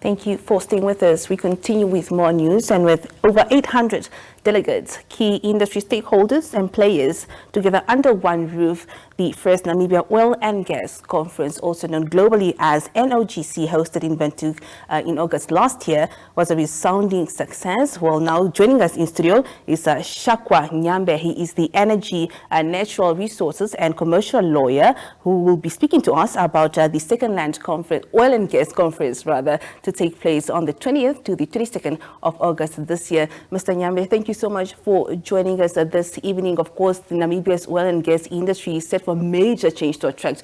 Thank you for staying with us. We continue with more news, and with over 800 delegates, key industry stakeholders and players together under one roof, the first Namibia Oil and Gas Conference, also known globally as NOGC, hosted in Windhoek in August last year, was a resounding success. Well, now joining us in studio is Shakwa Nyambe. He is the energy, natural resources and commercial lawyer who will be speaking to us about the second land conference, oil and gas conference rather, to take place on the 20th to the 22nd of August this year. Mr. Nyambe, thank you so much for joining us this evening. Of course, the Namibia's oil and gas industry is set for major change to attract,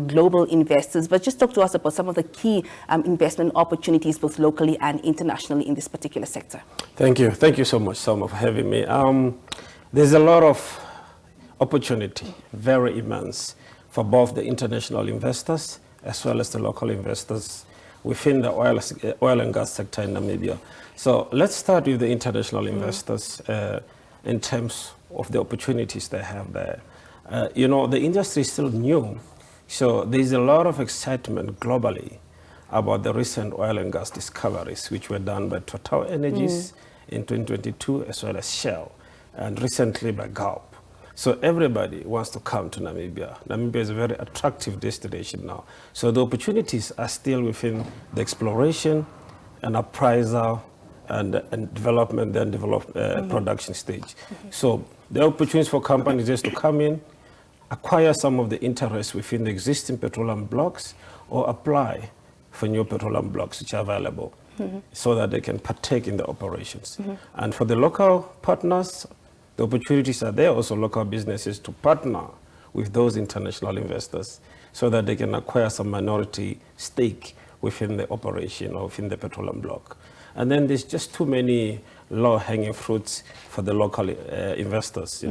global investors. But just talk to us about some of the key investment opportunities, both locally and internationally, in this particular sector. Thank you. Thank you so much, Selma, for having me. There's a lot of opportunity, very immense, for both the international investors as well as the local investors within the oil and gas sector in Namibia. So let's start with the international investors in terms of the opportunities they have there. The industry is still new, so there's a lot of excitement globally about the recent oil and gas discoveries, which were done by Total Energies in 2022, as well as Shell, and recently by Gulp. So everybody wants to come to Namibia. Namibia is a very attractive destination now. So the opportunities are still within the exploration and appraisal and development, then production stage. So the opportunities for companies is to come in, acquire some of the interest within the existing petroleum blocks, or apply for new petroleum blocks which are available so that they can partake in the operations. And for the local partners, the opportunities are there, also local businesses, to partner with those international investors so that they can acquire some minority stake within the operation or within the petroleum block. And then there's just too many low-hanging fruits for the local investors,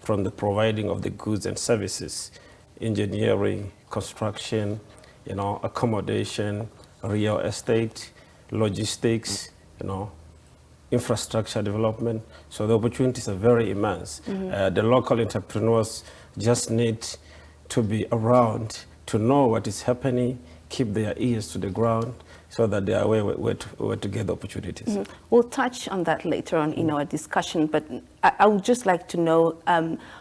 from the providing of the goods and services, engineering, construction, accommodation, real estate, logistics, infrastructure development. So the opportunities are very immense. The local entrepreneurs just need to be around to know what is happening, keep their ears to the ground, so that they are aware where to get the opportunities. We'll touch on that later on in our discussion, but I would just like to know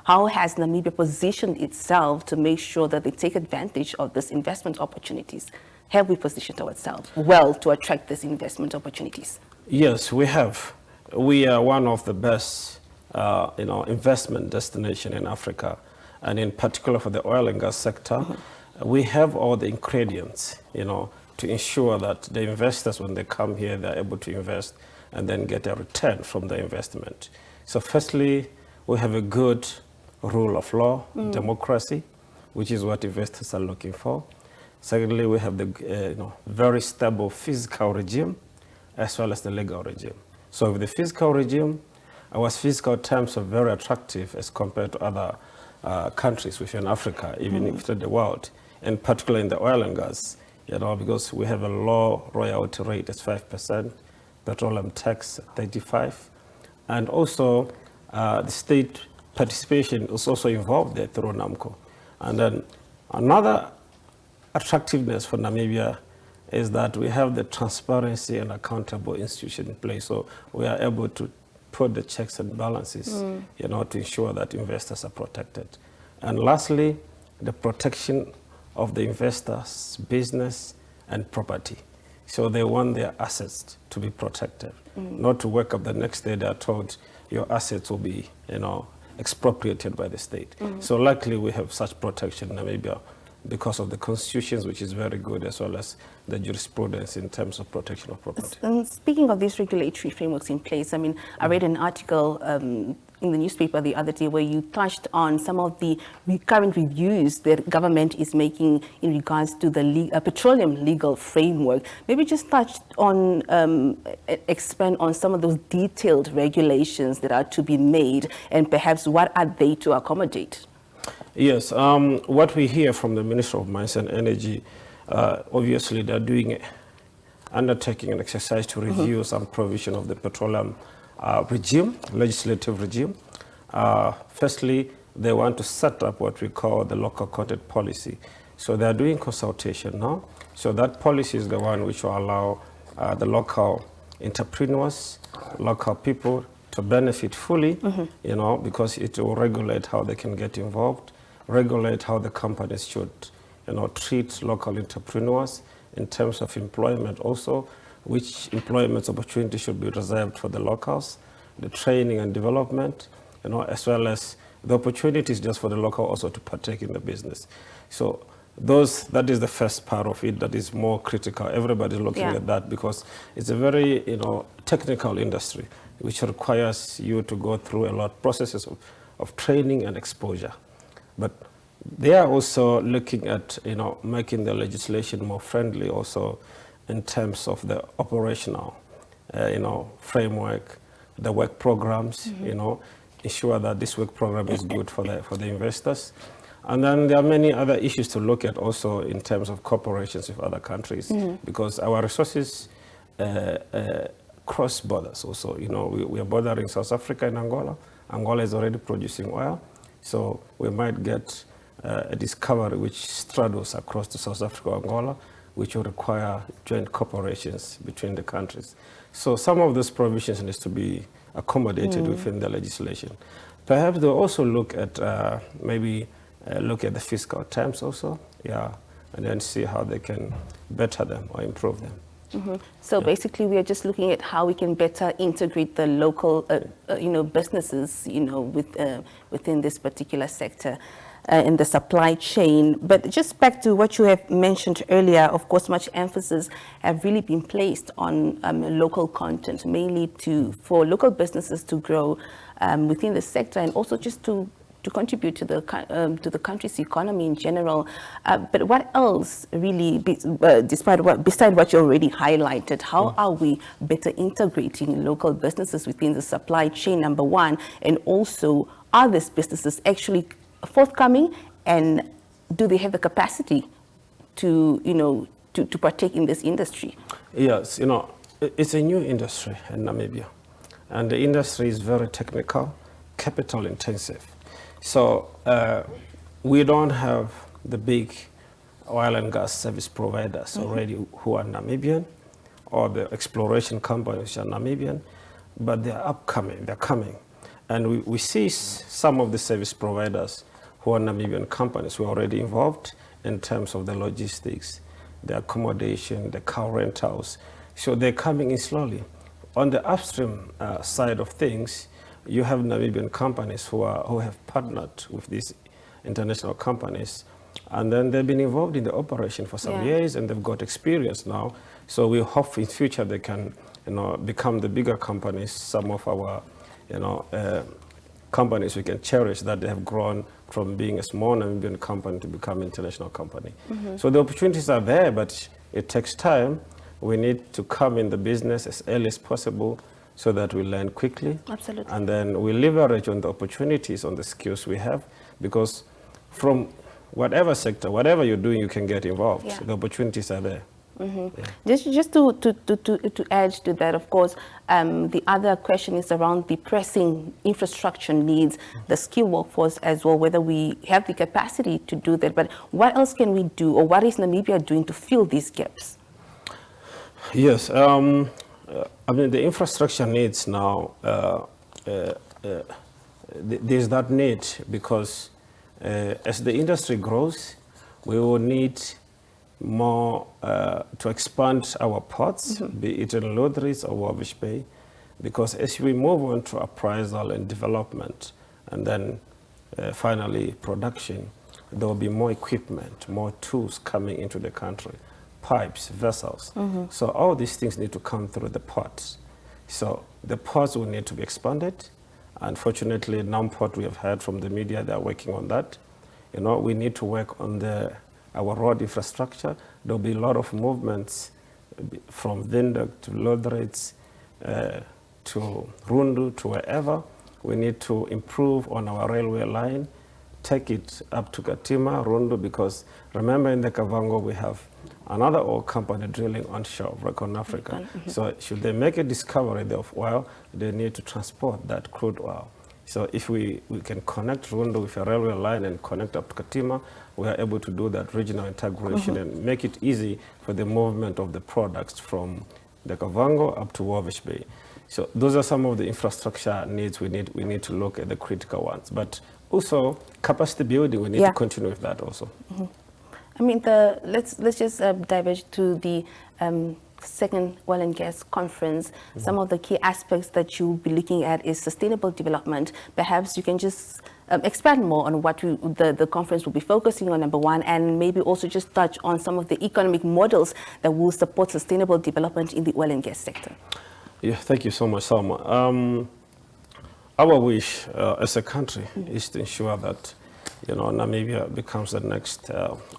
how has Namibia positioned itself to make sure that they take advantage of these investment opportunities? Have we positioned ourselves well to attract these investment opportunities? Yes, we have. We are one of the best, investment destination in Africa, and in particular for the oil and gas sector. We have all the ingredients, to ensure that the investors, when they come here, they're able to invest and then get a return from the investment. So firstly, we have a good rule of law, democracy, which is what investors are looking for. Secondly, we have the very stable fiscal regime, as well as the legal regime. So with the fiscal regime, our fiscal terms are very attractive as compared to other countries within Africa, even within the world, and particularly in the oil and gas, because we have a low royalty rate at 5%, petroleum tax at 35%, and also the state participation is also involved there through NAMCO. And then another attractiveness for Namibia is that we have the transparency and accountable institution in place. So we are able to put the checks and balances, to ensure that investors are protected. And lastly, the protection of the investors' business and property. So they want their assets to be protected, not to wake up the next day they are told your assets will be, expropriated by the state. So luckily we have such protection in Namibia because of the constitutions, which is very good, as well as the jurisprudence in terms of protection of property. And speaking of these regulatory frameworks in place, I read an article in the newspaper the other day where you touched on some of the current reviews that government is making in regards to the petroleum legal framework. Maybe just touch on, expand on some of those detailed regulations that are to be made, and perhaps what are they to accommodate? Yes, what we hear from the Minister of Mines and Energy, obviously they're undertaking an exercise to review some provision of the petroleum legislative regime. Firstly, they want to set up what we call the local content policy. So they're doing consultation now. So that policy is the one which will allow the local entrepreneurs, local people to benefit fully, you know, because it will regulate how they can get involved, regulate how the companies should, you know, treat local entrepreneurs in terms of employment also, which employment opportunity should be reserved for the locals, the training and development, you know, as well as the opportunities just for the local also to partake in the business. So that is the first part of it that is more critical. Everybody's looking at that because it's a very, you know, technical industry which requires you to go through a lot of processes of training and exposure. But they are also looking at, you know, making the legislation more friendly also in terms of the operational, you know, framework, the work programs, you know, ensure that this work program is good for the investors. And then there are many other issues to look at also in terms of cooperations with other countries, because our resources cross borders also. You know, we are bordering South Africa and Angola. Angola is already producing oil, so we might get a discovery which straddles across to South Africa, Angola, which will require joint cooperations between the countries. So some of those provisions need to be accommodated within the legislation. Perhaps they'll also look at look at the fiscal terms also, and then see how they can better them or improve them. So basically, we are just looking at how we can better integrate the local, businesses, within this particular sector. In the supply chain. But just back to what you have mentioned earlier, of course, much emphasis have really been placed on local content, mainly for local businesses to grow within the sector and also just to contribute to the country's economy in general. But what else really, beside what you already highlighted, how are we better integrating local businesses within the supply chain, number one, and also are these businesses actually forthcoming, and do they have the capacity to partake in this industry? Yes, it's a new industry in Namibia, and the industry is very technical, capital intensive. So we don't have the big oil and gas service providers already who are Namibian, or the exploration companies are Namibian, but they're upcoming, they're coming. And we see some of the service providers who are Namibian companies who are already involved in terms of the logistics, the accommodation, the car rentals. So they're coming in slowly. On the upstream side of things, you have Namibian companies who have partnered with these international companies, and then they've been involved in the operation for some years, and they've got experience now. So we hope in future they can, become the bigger companies. Some of our, companies we can cherish that they have grown from being a small Namibian company to become an international company. So the opportunities are there, but it takes time. We need to come in the business as early as possible so that we learn quickly. Absolutely. And then we leverage on the opportunities, on the skills we have, because from whatever sector, whatever you're doing, you can get involved. Yeah. The opportunities are there. Just to add to that, of course, the other question is around the pressing infrastructure needs, the skill workforce as well, whether we have the capacity to do that. But what else can we do, or what is Namibia doing to fill these gaps? Yes, the infrastructure needs now, there's that need because as the industry grows, we will need more to expand our ports, be it in Lodris or Wavish Bay, because as we move on to appraisal and development, and then finally production, there will be more equipment, more tools coming into the country, pipes, vessels. So all these things need to come through the ports. So the ports will need to be expanded. Unfortunately, Namport, we have heard from the media, they are working on that. We need to work on our road infrastructure. There'll be a lot of movements from Windhoek to Lodris to Rundu to wherever. We need to improve on our railway line, take it up to Katima, Rundu, because remember in the Kavango we have another oil company drilling onshore of Recon Africa. So should they make a discovery of oil, they need to transport that crude oil. So if we can connect Rundu with a railway line and connect up to Katima, we are able to do that regional integration and make it easy for the movement of the products from the Kavango up to Walvis Bay. So those are some of the infrastructure needs we need to look at the critical ones. But also capacity building, we need to continue with that also. I mean, let's just diverge to the second oil and gas conference. Some of the key aspects that you'll be looking at is sustainable development. Perhaps you can just expand more on what the conference will be focusing on, number one, and maybe also just touch on some of the economic models that will support sustainable development in the oil and gas sector. Yeah, thank you so much, Salma. Our wish as a country is to ensure that Namibia becomes the next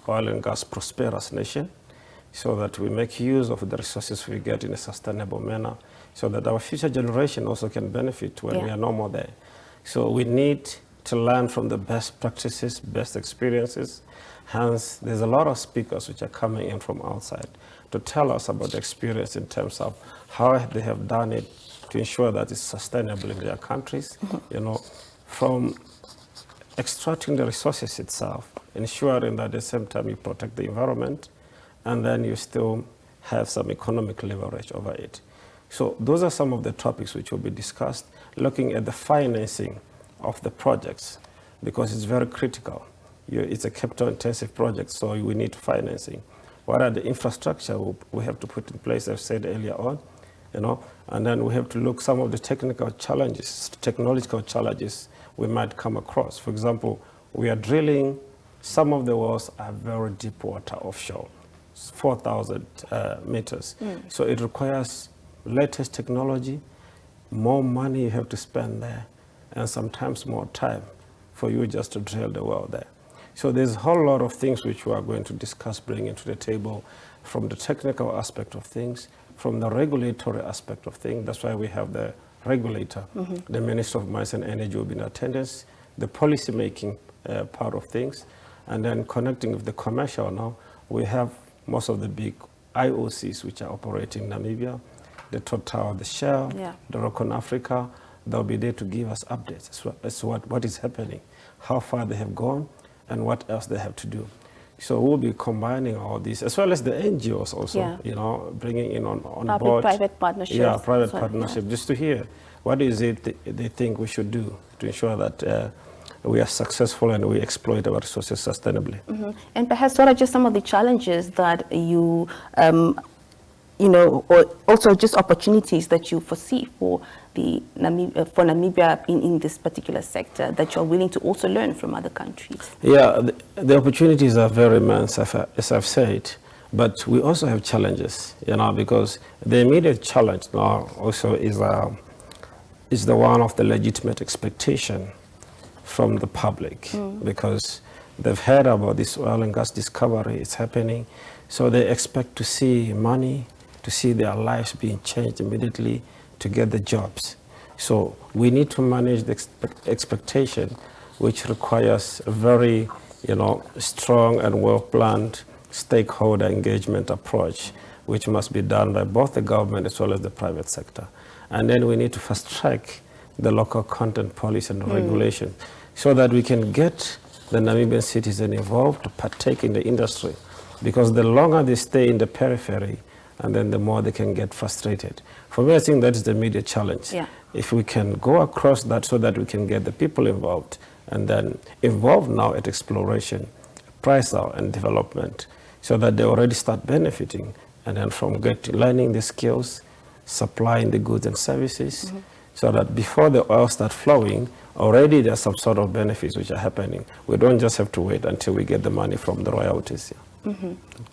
oil and gas prosperous nation, so that we make use of the resources we get in a sustainable manner, so that our future generation also can benefit when we are no more there. So we need to learn from the best practices, best experiences. Hence, there's a lot of speakers which are coming in from outside to tell us about the experience in terms of how they have done it to ensure that it's sustainable in their countries, from extracting the resources itself, ensuring that at the same time you protect the environment, and then you still have some economic leverage over it. So those are some of the topics which will be discussed, looking at the financing of the projects, because it's very critical. It's a capital-intensive project, so we need financing. What are the infrastructure we have to put in place, I've said earlier on, and then we have to look some of the technical challenges, technological challenges we might come across. For example, we are drilling, some of the wells are very deep water offshore, 4,000 meters. So it requires latest technology, more money you have to spend there, and sometimes more time for you just to drill the well there. So there's a whole lot of things which we are going to discuss, bringing to the table, from the technical aspect of things, from the regulatory aspect of things. That's why we have the regulator. The Minister of Mines and Energy will be in attendance, the policy making part of things, and then connecting with the commercial now. We have most of the big IOCs which are operating in Namibia, the Total, the Shell, the Rockon Africa. They'll be there to give us updates as to what is happening, how far they have gone, and what else they have to do. So we'll be combining all these, as well as the NGOs also, bringing in on board. Public-private partnership. Yeah, private partnership, just to hear what is it they think we should do to ensure that we are successful and we exploit our resources sustainably. And perhaps what are just some of the challenges that you, or also just opportunities that you foresee for Namibia in this particular sector that you're willing to also learn from other countries? Yeah, the opportunities are very immense, as I've said, but we also have challenges, because the immediate challenge now also is the one of the legitimate expectation from the public, because they've heard about this oil and gas discovery, it's happening, so they expect to see money, to see their lives being changed immediately, to get the jobs. So we need to manage the expectation, which requires a very, strong and well-planned stakeholder engagement approach, which must be done by both the government as well as the private sector. And then we need to fast-track the local content policy and regulation so that we can get the Namibian citizen involved to partake in the industry, because the longer they stay in the periphery, and then the more they can get frustrated. For me, I think that's the immediate challenge. If we can go across that so that we can get the people involved, and then involved now at exploration, price out and development, so that they already start benefiting, and then from learning the skills, supplying the goods and services, so that before the oil starts flowing, already there's some sort of benefits which are happening. We don't just have to wait until we get the money from the royalties.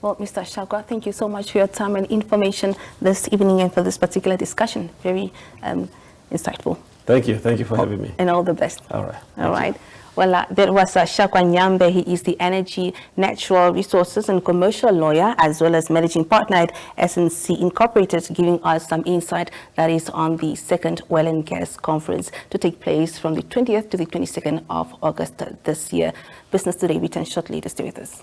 Well, Mr. Shakwa, thank you so much for your time and information this evening and for this particular discussion. Very insightful. Thank you for having me. And all the best. All right. All right. Well, that was Shakwa Nyambe. He is the Energy, Natural Resources and Commercial Lawyer, as well as Managing Partner at SNC Incorporated, giving us some insight that is on the second Oil and Gas Conference to take place from the 20th to the 22nd of August this year. Business Today returns shortly to stay with us.